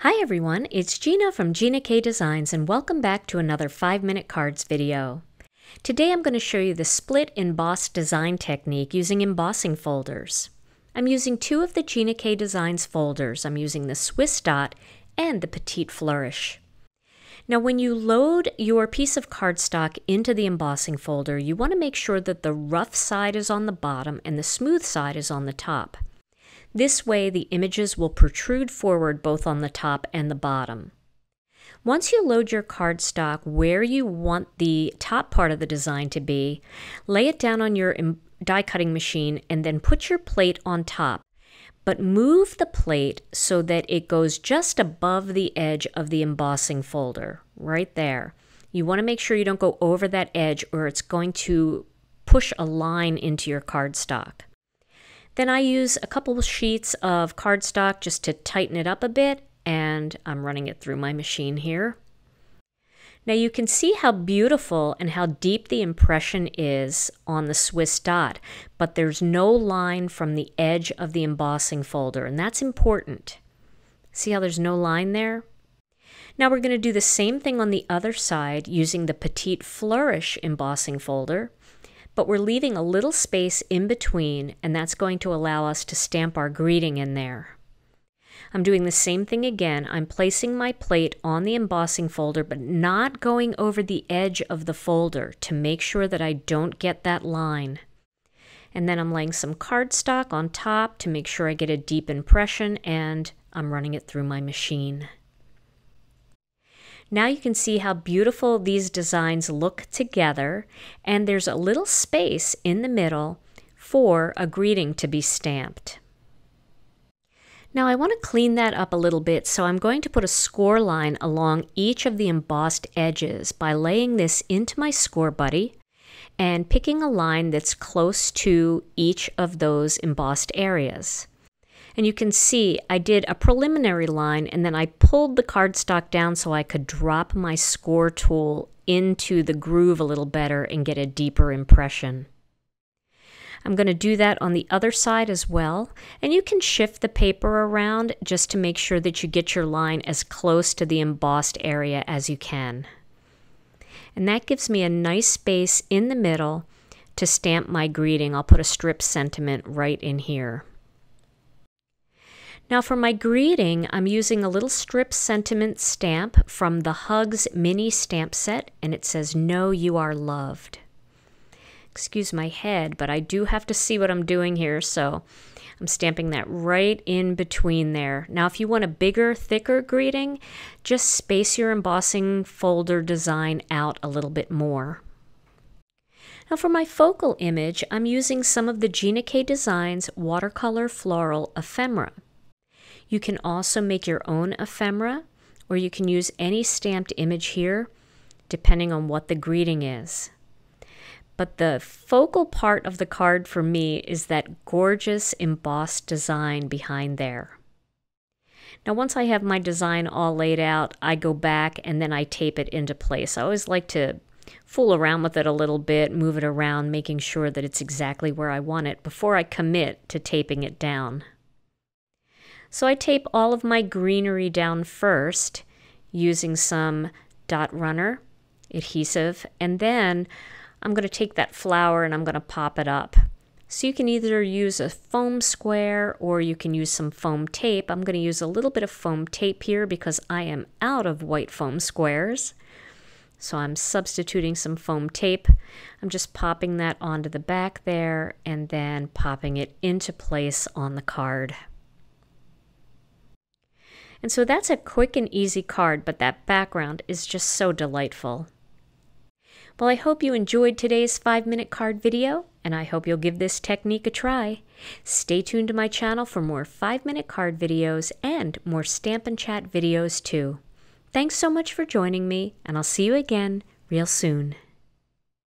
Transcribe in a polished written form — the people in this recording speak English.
Hi everyone, it's Gina from Gina K Designs and welcome back to another 5-minute cards video. Today I'm going to show you the Split Embossed Design technique using embossing folders. I'm using two of the Gina K Designs folders. I'm using the Swiss Dot and the Petite Flourish. Now when you load your piece of cardstock into the embossing folder, you want to make sure that the rough side is on the bottom and the smooth side is on the top. This way, the images will protrude forward both on the top and the bottom. Once you load your cardstock where you want the top part of the design to be, lay it down on your die cutting machine and then put your plate on top. But move the plate so that it goes just above the edge of the embossing folder, right there. You want to make sure you don't go over that edge or it's going to push a line into your cardstock. Then I use a couple of sheets of cardstock just to tighten it up a bit, and I'm running it through my machine here. Now you can see how beautiful and how deep the impression is on the Swiss Dot, but there's no line from the edge of the embossing folder, and that's important. See how there's no line there? Now we're going to do the same thing on the other side using the Petite Flourish embossing folder. But we're leaving a little space in between, and that's going to allow us to stamp our greeting in there. I'm doing the same thing again. I'm placing my plate on the embossing folder, but not going over the edge of the folder to make sure that I don't get that line. And then I'm laying some cardstock on top to make sure I get a deep impression, and I'm running it through my machine. Now you can see how beautiful these designs look together, and there's a little space in the middle for a greeting to be stamped. Now I want to clean that up a little bit, so I'm going to put a score line along each of the embossed edges by laying this into my score buddy and picking a line that's close to each of those embossed areas. And you can see I did a preliminary line and then I pulled the cardstock down so I could drop my score tool into the groove a little better and get a deeper impression. I'm going to do that on the other side as well, and you can shift the paper around just to make sure that you get your line as close to the embossed area as you can. And that gives me a nice space in the middle to stamp my greeting. I'll put a strip sentiment right in here. Now for my greeting, I'm using a little strip sentiment stamp from the Hugs mini stamp set, and it says, "Know you are loved." Excuse my head, but I do have to see what I'm doing here, so I'm stamping that right in between there. Now if you want a bigger, thicker greeting, just space your embossing folder design out a little bit more. Now for my focal image, I'm using some of the Gina K Designs Watercolor Floral Ephemera. You can also make your own ephemera, or you can use any stamped image here, depending on what the greeting is. But the focal part of the card for me is that gorgeous embossed design behind there. Now once I have my design all laid out, I go back and then I tape it into place. I always like to fool around with it a little bit, move it around, making sure that it's exactly where I want it before I commit to taping it down. So I tape all of my greenery down first using some dot runner adhesive, and then I'm going to take that flower and I'm going to pop it up. So you can either use a foam square or you can use some foam tape. I'm going to use a little bit of foam tape here because I am out of white foam squares. So I'm substituting some foam tape. I'm just popping that onto the back there and then popping it into place on the card. And so that's a quick and easy card, but that background is just so delightful. Well, I hope you enjoyed today's 5-minute card video, and I hope you'll give this technique a try. Stay tuned to my channel for more 5-minute card videos and more Stampin' Chat videos too. Thanks so much for joining me, and I'll see you again real soon.